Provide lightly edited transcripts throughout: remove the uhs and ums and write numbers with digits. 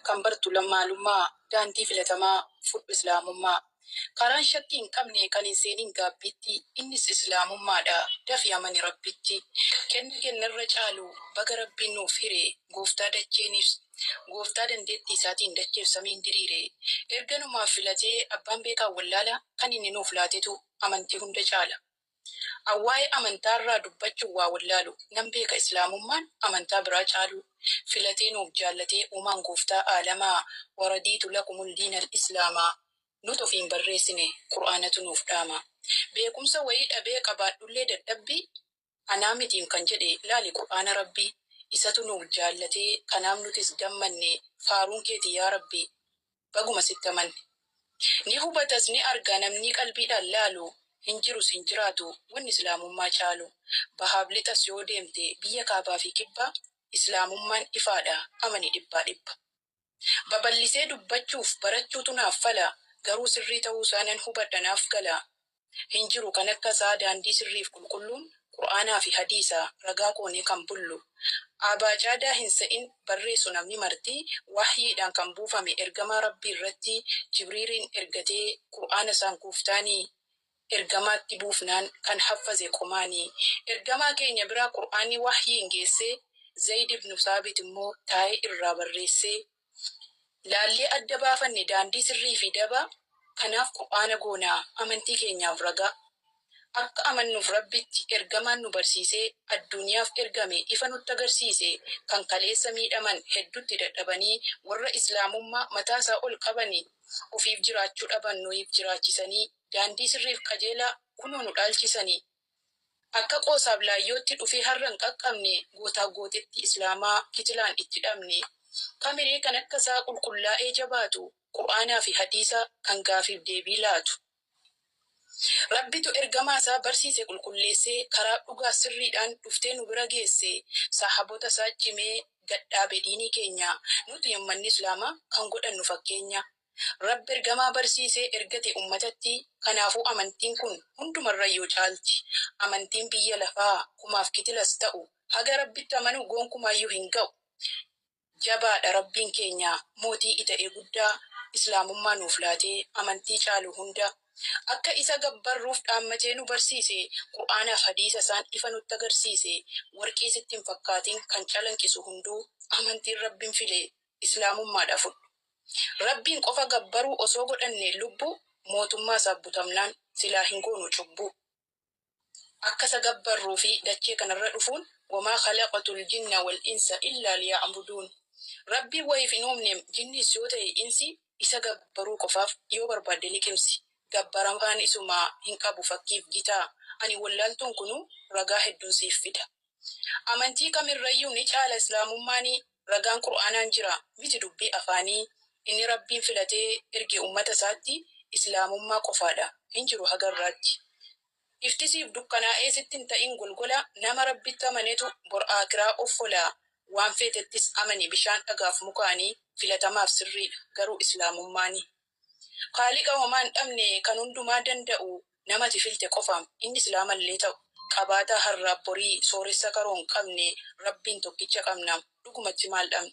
kan bartu lammaalummaa daandii filatamaa fudhu islaamummaa. Karaan shakkii hin qabne kan hin seeniin gaabbiitti innis islaamummaadha dafii amani rabbitti. Kennarra caalu baga rabbiin nuuf hire gooftaa dacheeniif gooftaa dandeettii isaatiin dacheef samiin diriire. Erga numaaf filatee abbaan beekaa wallaala kan inni nuuf laatetu amantii hunda caala. Awwaa'ee amantaarraa dubbachuun waa wallaalu nan beeka islaamummaan amantaa biraa caalu. Filatee nuuf jaallatee uumaan gooftaa aalamaa waradiitu lakumul diinal islaamaa. Nuti ofiin barreessine qur'aanatu nuuf dhaama. Beekumsa wayii dhabee qabaadhullee dadhabbii anaa mitiin kan jedhe laali qur'aana rabbii. Isatu nuuf jaallatee kanaaf nutis gammanne faaruun keeti yaa rabbi baguma sitti amanne. Ni hubatas ni argaa namni qalbiidhaan laalu hin jirus hin jiraatu wanni islaamummaa caalu. Bahaaf lixas yoo deemte biyya kaabaa fi kibbaa islaamummaan ifaadha amani dhibbaa dhibba. Babal'isee dubbachuuf barachuutu naaf fala garuu sirrii ta'uu isaanan hubadha naaf gala. Hin jiru kan akka isaa daandii sirriif qulqulluun qur'aanaa fi hadiisa ragaa koonee kan bullu. Abaacaadaa hin sa'in barreessu namni marti wahyiidhaan kan buufame ergamaa rabbii irratti jibriiriin ergatee qur'aana isaan kuuftaanii ergamaatti buufnaan kan haffaze qomaanii. Ergamaa keenya biraa qur'aanii wahyiin geessee Zayd ibn Saabit immoo taa'ee irraa barreessee. Laallee adda baafanne daandii sirrii fi dabaa kanaaf qur'aana goonaa amantii keenyaaf ragaa. Akka amannuuf rabbitti ergamaan nu barsiisee addunyaaf ergame ifa nutti agarsiise kan kaleessa miidhaman hedduutti dadhabanii warra islaamummaa mataasaa ol qabanii ofiif jiraachuu dhaban nuyiif jiraachisanii daandii sirriif qajeelaa kunoo nu dhaalchisanii. Akka qoosaaf laayyootti dhufee har'an qaqqabne gootaa gootetti islaamaa kitilaan itti dhabne. Kamiree kan akka isaa qulqullaa'ee jabaatu qur'aanaa fi hadiisa kan gaafiif deebii laatu. Rabbitu ergamaa isaa barsiise qulqulleessee karaa dhugaa sirriidhaan dhuftee nu bira geesse sahaboota isaa cimee gadhaabe diinii keenya nuti ummanni islaamaa kan godhannu fakkeenya. Rabbi ergamaa barsiisee ergate ummatatti kanaafuu amantiin kun hundumarrayyuu caalti. Amantiin biyya lafaa kumaaf kitilas ta'u haga rabbitti amanuu gonkumaayyuu hin ga'u. Jabaadha rabbiin keenya mootii ita'ee guddaa islaamummaa nuuf laatee amantii caalu hunda. Akka isa gabbarruuf dhaammatee nu barsiise qur'aanaaf hadiisa isaan ifa nutti agarsiise warqii sitti hin fakkaatin kan calanqisu hunduu amantiin rabbiin file islaamummaadha fudhu. Rabbiin qofa gabbaruu osoo godhanne lubbu mootummaa isaaf butamnaan silaa hin goonu cubbuu. Akka isa gabbarruu fi dachee kanarra dhufuun wamaa khalaqatul jinna wal insa illaa liya'buduun. Rabbiin wayiif hin uumne jinnis yoo ta'e insi isa gabbaruu qofaaf yoo barbaadde liqimsi. Gabbaramaan isumaa hin qabu fakkiif gitaa ani wallaaltuun kunu ragaa hedduun siif fida. Amantii kamirrayyuu ni caala islaamummaanii ragaan qur'aanaan jira miti dubbii afaanii. Inni rabbiin filatee erge ummata isaatti islaamummaa qofaadha hin jiru hagarraatti. Iftisiif dukkanaa'ee sittin ta'in golgola nama rabbitti amanetu bor aakiraa offolaa waan feetettis amani bishaan dhagaaf mukaanii filatamaaf sirriidha garuu islaamummaanii. Kaaliqa homaan dhabne kan hundumaa danda'u namati filte qofaam inni islaamallee ta'u qabaataa har'aaf borii sooressa karoon qabne rabbiin tokkicha qabnaam dhugumatti maal dhabne.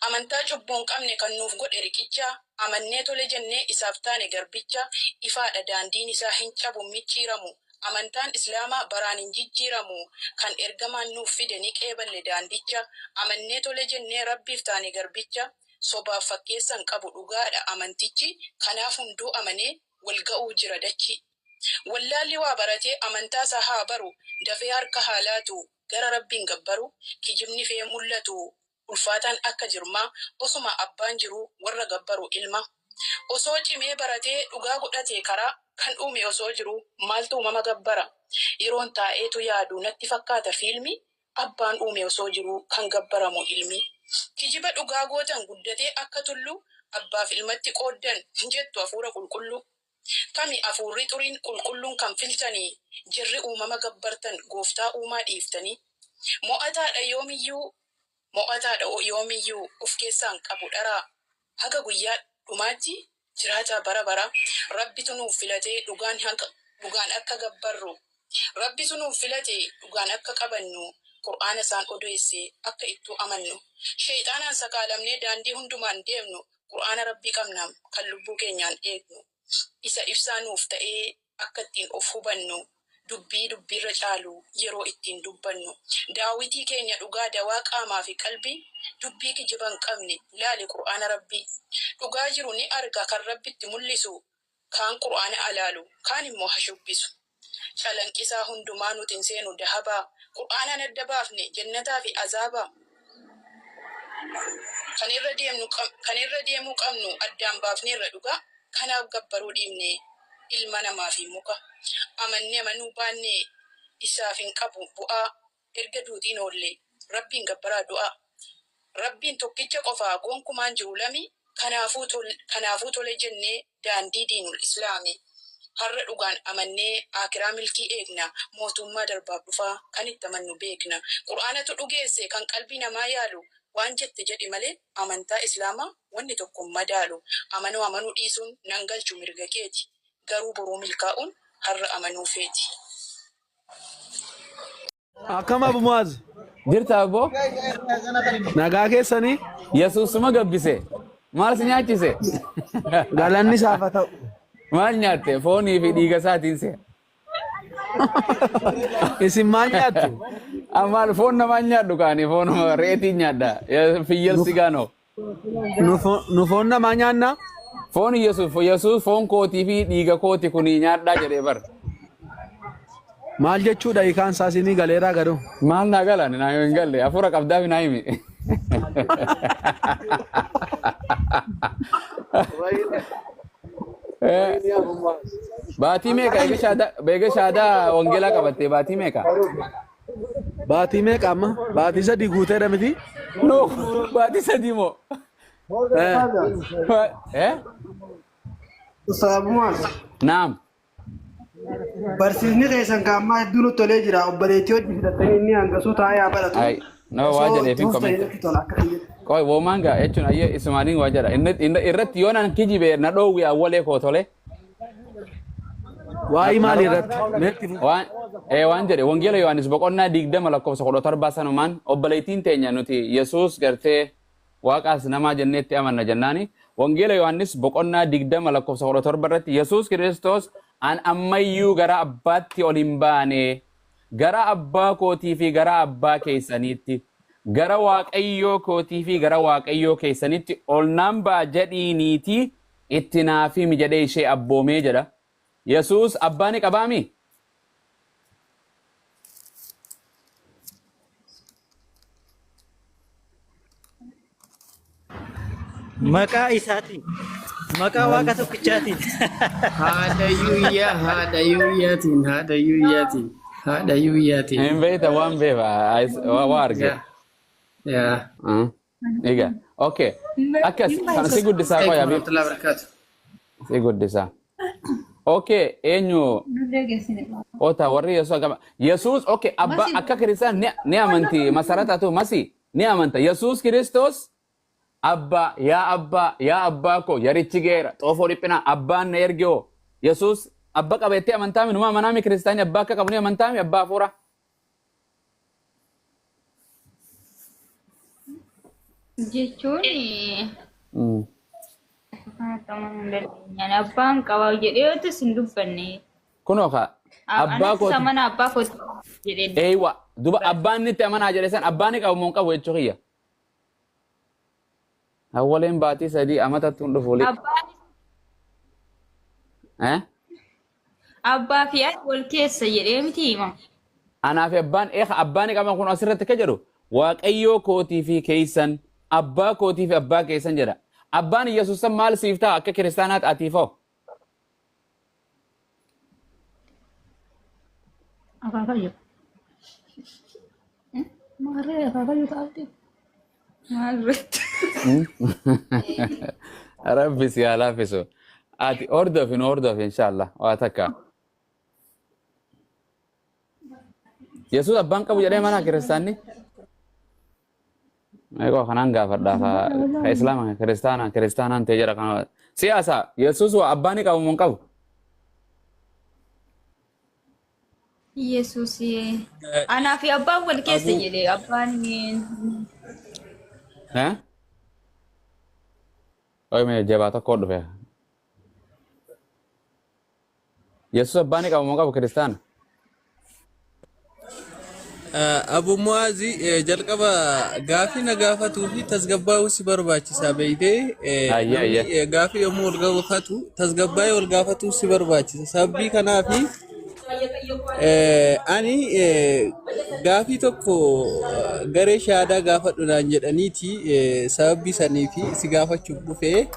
Amantaa cubbuun qabne kan nuuf godhe riqicha amannee tole jennee isaaf taane garbicha ifaadha daandiin isaa hin cabu micciiramu. Amantaan islaamaa baraan hin jijjiiramu kan ergamaan nuuf fide ni qeeballe daandicha amannee tole jennee rabbiif taane garbicha. Sobaaf fakkeessan qabu dhugaadha amantichi kanaaf hunduu amanee wal ga'uu jira dachi. Wallaalli waa baratee amantaa isaa haa baru dafee harka haa laatu gara rabbiin gabbaru kijibni fee mul'atu ulfaataan akka jirmaa osuma abbaan jiru warra gabbaru ilma. Osoo cimee baratee dhugaa godhatee karaa kan uume osoo jiru maaltu uumama gabbara. Yeroon taa'eetu yaadu natti fakkaata fiilmi abbaan uume osoo jiru kan gabbaramu ilmi. Kijiba dhugaa gootan guddatee akka tullu abbaaf ilmatti qooddan jettu hafuura qulqulluu. Kami hafuurri xuriin qulqulluun kan filtanii jirri uumama gabbartan gooftaa uumaa dhiiftanii. Mo'ataadha yoomiyyuu of keessaan qabu dharaa haga guyyaa dhumaatti jiraataa bara bara rabbitu nuuf filatee dhugaan akka gabbarru. Rabbitu nuuf filatee dhugaan akka qabannu Qur'aana isaan odeesse akka ittuu amannu. Sheexaanaan sakaalamnee daandii hundumaan deemnu Qur'aana Rabbii qabnaan kan lubbuu keenyaan eegnu. Isa ibsaa nuuf ta'ee akka ittiin of hubannu. Dubbiirra caalu yeroo ittiin dubbannu. Daawitii keenya dhugaa dawaa qaamaa fi qalbii dubbii kijiban qabne ilaali Qur'aana Rabbii. Dhugaa jiru ni arga kan Rabbitti mul'isu kaan Qur'aana alaalu kaan immoo hashubbisu. Calanqisaa hundumaa nuti hin seenu dahabaa Qur'aanaan adda baafne jannataa fi azaabaa. Kan irra deemuu qabnu addaan baafneerra dhugaa kanaaf gabbaruu dhiibne ilma namaa fi muka. Amannee amanuu baannee isaaf hin qabu bu'aa erga duutiin oollee Rabbiin gabbaraa du'aa. Rabbiin tokkicha qofaa gonkumaan jiru lami kanaafuu tole jennee daandii diinul islaami. Har'a dhugaan amannee akiraa milkii eegna mootummaa darbaaf dhufaa kan itti amannu beekna. Qur'aanatu dhugeesse kan qalbii namaa yaalu waan jette jedhi malee amantaa islaamaa wanni tokko madaalu. Amanuu dhiisuun nan galchu mirga keeti. Garuu boruu milkaa'uun har'a amanuu feeti. Akkam Abu Muaz Jirta abbo? nagaa keessanii Yesuusuma gabbise. Maal si nyaachise? galanni isaaf haa ta'u. Maal nyaatte? Foonii fi dhiiga isaatiin se. Isin maal nyaattu? Ammaal foon namaa nyaadhu kaani foonuma reetiin nyaadha. Fiyyel sigaanoo. Nu foon namaa nyaanna? Foon Yesuus foon kootii fi dhiiga kooti kuni nyaadhaa jedhee bar. Maal jechuudha hiikaan isaa isinii galeeraa garuu? Maal naa galan naa hin galle hafuura qabdaa fi naa himi. Baatii meeqa eega shaadaa wangeelaa qabattee baatii meeqa? Baatii meeqa amma? Baatii sadii guuteedha miti? No, baatii sadii moo? Ustaabumaas. Naam. Barsiisni keessan kaammaa hedduu nutti tolee jira. Obboleettii hojii fidattanii inni hangasuu taa'ee haa balatu. Ay, no waa jedheef hin komente. Qoy woomaan gaa jechuun ayyee isumaaniin waa jedha. Irratti yoo nan kijibe na dhoowwi awwalee koo tole. Waa'ee maal irratti? Waan jedhe wangeela Yohaannis boqonnaa 20 lakkoofsa 17 sanumaan obboleettiin teenya nuti Yesuus gartee waaqaas namaa jenneetti amanna jennaani. Wangeela Yohaannis boqonnaa 20 lakkoofsa 17 irratti Yesuus Kiristoos an ammayyuu gara abbaatti ol hin baane gara abbaa kootii fi gara abbaa keessaniitti gara waaqayyoo kootii fi gara waaqayyoo keessanitti ol nan ba'a jedhiiniiti itti naaf himi jedhee ishee abboomee jedha. Yesuus abbaa ni qabaami? Maqaa isaatiin maqaa waaqa tokkichaatiin haadhayyuuyyaatiin. Hin beekta waan beeba waa arge. Egaa okay akkas kan si guddisaa qoya bi si guddisaa. Okay eenyu ota warri Yesuus agama Yesuus okay abba akka Kiristiyaan ni amanti masarataatu masi ni amanta Yesuus Kiristoos abba yaa abbaa ko yarichi geera xoofoo dhiphina abbaan na ergeo Yesuus abba qabeetti amantaami numa amanaami Kiristiyaanii abbaa akka qabu ni amantaami abbaa hafuura. Jechuun abbaan qaba jedhee sin dubbanne. Kunoo ka abbaa kooti. Mana abbaa kooti jedhee. Eeywa duba abbaan nitti amanaa jedhe san abbaan qabu moo qabu jechuu kiyya. Awwaleen baatii sadii amatatti hun dhufu. Abbaa fi wal keessa jedhee miti hima. Anaa fi abbaan qaban kun asirratti ka jedhu waaqayyoo kootii fi keessan abbaa kootii fi abbaa keessan jedha. Abbaan Yesuus san maal siif ta'a akka kiristaanaat atiifoo? Akaakayyoo. Maarree akaakayyoo taa'aatti. Maarreetti. Rabbi si haa laaffisu. Ati hordofin inshallah waa takka. Yesuus abbaan qabu jedhee mana kiristaanni? Ego kanan gaafadha ka islaama kiristaanaan ta'e jedha kana siyaasa Yesuus waa abbaan qabu moo qabu? Yesus. Anak fi abbaan wal keessa jedhe abbaan Hah? Oh me jabata kod fe. Yesus abbani qabu moo qabu Kristaan? Abu Muazi jalqaba gaafii na gaafatuu fi tasgabbaa'uu si barbaachisaa beeytee gaafii yommuu ol gaafatu tasgabbaa'ee ol gaafatuu si barbaachisa. Sabbii kanaafi ani gaafii tokko garee shaadaa gaafadhudhaan jedhaniiti sababbii sanii fi si gaafachuuf dhufee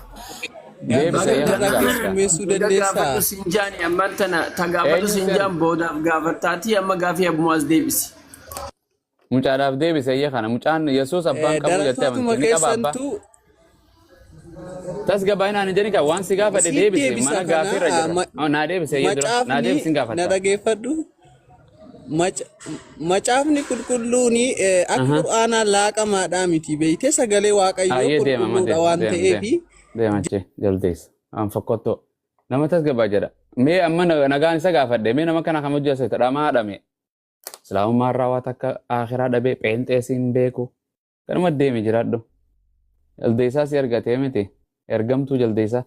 meessuu dandeessaa. Sinjaani amma tana tagaafatu sinjaan boodaaf gaafattaati amma gaafii Abu Muaz deebisi. Mucaadhaaf deebise iyya kana mucaan Yesuus abbaan qabu jettee amantii ni qaba abbaa. Tasgabbaa'inaan hin jedhin waan si gaafadhe deebise mana gaafiirra jira. Naa deebise iyya dura naa deebisi gaafadha. Na dhageeffadhu. Macaafni qulqulluun akka Qur'aanaa laaqamaadhaa miti beeytee sagalee Waaqayyoo qulqulluudha waan ta'eef. Deemachee jaldeessa. Aan fakkottoo. Nama tasgabbaa jedha. Mee amma nagaan isa gaafadhe mee nama kana kam hojjese tadhamaa haadhame. Islaamummaan raawwat akka akhiraa dhabee pheenxeesiin beeku. Kanuma deemi jiraadhu. Jaldeessaa si ergatee miti. Ergamtuu jaldeessaa.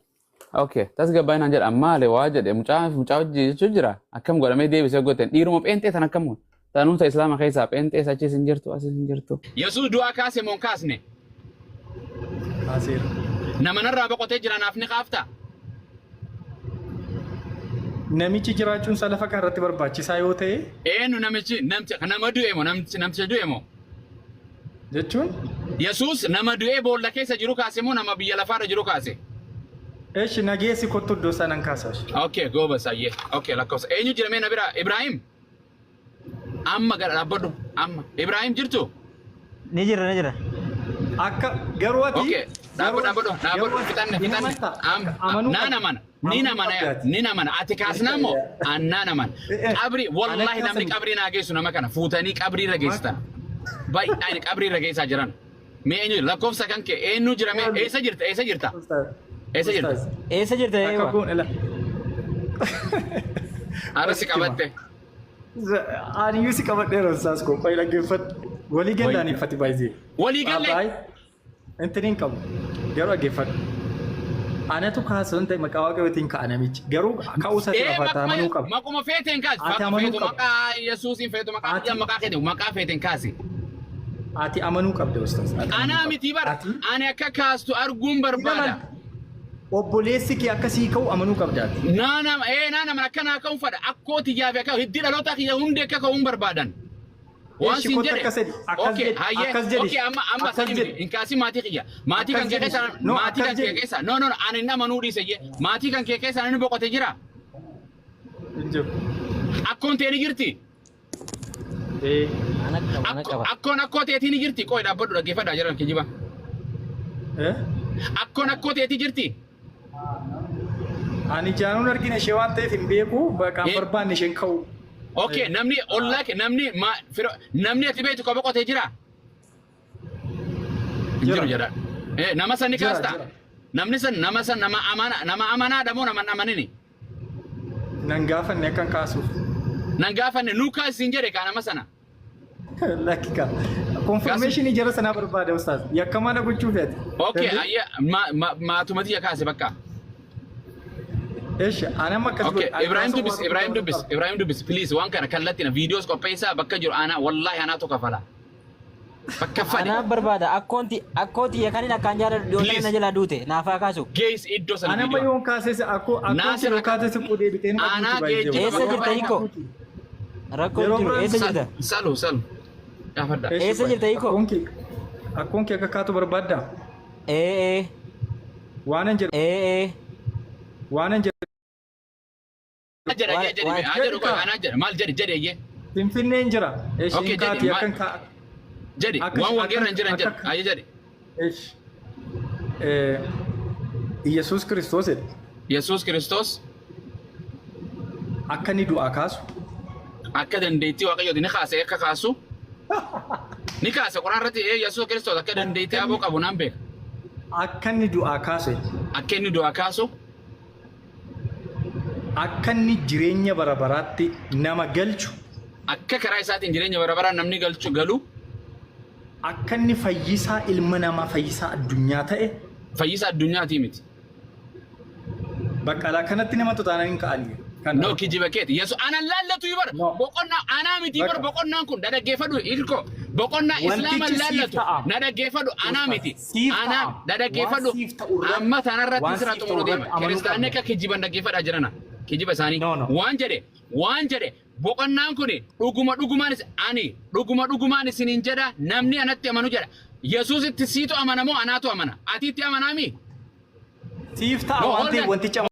Okay, tasgabbaa'inaan jedha maali waa jedhe mucaa hojii jechuun jira. Akkam godhamee deebisee gooteen dhiiruma pheenxee tan akkam tanuuta islaama keessaa pheenxees achis hin jirtu asis hin jirtu. Yesuus du'aa kaase moo hin kaasne? Kaaseera. Nama narraa boqotee jira naaf ni kaafta? Namichi jiraachuun isaa lafa kanarratti barbaachisaa yoo ta'e. Eenyu namichi nama du'e moo namicha du'e moo? Jechuun? Yesuus nama du'ee boolla keessa jiru kaase moo nama biyya lafaarra jiru kaase? Eesh nageessi kottu iddoo sanaan kaasash. Okay, gooba sayyee. Okay, lakkoofsa. Eenyu jira mee na bira? Ibrahim? Amma gara dhaabbadhu. Amma. Ibrahim jirtu? Ni jira. Akka garuu ati. Okay. Dhaabbadhu. Fixanne. Nina mana. Ati kaasnaa moo? Nana mana. Qabri, wallahi namni qabrii naa geessu nama kana. Fuutanii qabrii irra geessitan. Baay'een qabrii irra geessaa jiran. Mee eenyu lakkoofsa kan kee eenyu jira mee? Eessa jirta? Eessa jirta eewa? Arsi qabatte. Ani si qabadheera saas ko qoy dhaggeeffadhu. Walii gallaan ifati baay'ee. Walii galle. Intiniin qabu. Garuu dhaggeeffadhu. Anatu kaasuun ta'e maqaa Waaqayyootiin ka'a namichi. Garuu ka'uusa lafataa amanuu qaba. Maquma feeteen kaasi. Bakka feetu maqaa Yesuusiin feetu maqaa keetiin maqaa feeteen kaasi. Ati amanuu qabda ustaas. Anaa miti bara. Ani akka kaastu arguun barbaada. Obboleessi kee akkasii ka'u amanuu qabdaati. Naanama akkanaa ka'uun fadha. Akkooti yaafe akka hiddi dhaloota kiyya hundi akka ka'uun barbaadan. Waan siin jedhe. Okay, hayyee. Okay, amma sani inkaasi maatii kiyya. Maatii kan kee keessa. No, ani nama nuu dhiise jee. Maatii kan kee keessa ani boqote jira. Akkoon ta'e ni jirti. Akkoo ta'eetii ni jirti. Qoy dhaabbadhu dhaggeeffadhaa jiran kijiba. Akkoo ta'eetii jirti. Ani jaanuun argina ishee waan ta'eef hin beeku bakka barbaanne isheen ka'u. Okay, namni ati beektu ka boqotee jira? Jiru jedha. Nama san ni kaasta? Namni san nama amanaadha moo nama amanini? Nan gaafanne akkan kaasuuf. Nan gaafanne nuu kaasiin jedhe kaa nama sana. Lakkika. Confirmation jara sanaa barbaada ustaas. Yakkamaa gochuu feete. Okay, maatumati kaase bakka. Eesh, ana makkas okay, Ibrahim Dubbis, please waan kana kallattina videos qopheessaa bakka jiru ana wallahi ana tokko fala. Bakka fadhi. Ana barbaada akkooti yakaniin akkaan jaalladhu dhiyoo na jala duute naafaa kaasu. Gees iddoo sana video. Ana mayoon kaasese akkoo siroo kaasese fuudhee biteen. Ana geejjiba. Eessa jirta hiiko? Rakkoo jiru eessa jirta? Salu. Gaafadha. Eessa jirta hiiko? Akkoon kee akka kaatu barbaadda? Waanan jedhu. Waanan jedhu. Maal jedhe iyyee? Finfinneen jira. Eeshiin kaati akkan kaa. Jedhe waan wangeerra hin jiran jedhe. Ayye jedhe. Yesuus Kiristoos jedhe. Yesuus Kiristoos. Akka ni du'aa kaasu. Akka dandeettii Waaqayyooti ni kaase akka kaasu. Ni kaase qoraan irratti Yesuus Kiristoos akka dandeettii aboo qabu naan beeka. Akka ni du'aa kaasu. Akka inni du'aa kaasu. Akka inni jireenya bara baraatti nama galchu akka karaa isaatiin jireenya bara baraan namni galu akka inni fayyisaa ilma namaa fayyisaa addunyaa ta'e fayyisaa addunyaati miti. Bakka alaa kanatti nama tutaananii ka'anii. No kijiba keeti. Yesu ana lallatu yibar. Boqonnaa ana miti yibar boqonnaan kun dhaggeeffadhu ilko. Boqonnaa islaama lallatu na dhaggeeffadhu ana miti. Ana dhaggeeffadhu amma tanarratti siratu mulu deema. Kiristaanni akka kijiban dhaggeeffadhaa jirana. Kijiba isaanii waan jedhe boqonnaan kun dhugumaan isiniin jedha namni anatti amanu jedha. Yesuus itti siitu amanamoo anaatu amana. Ati itti amanami? Siif ta'a wanti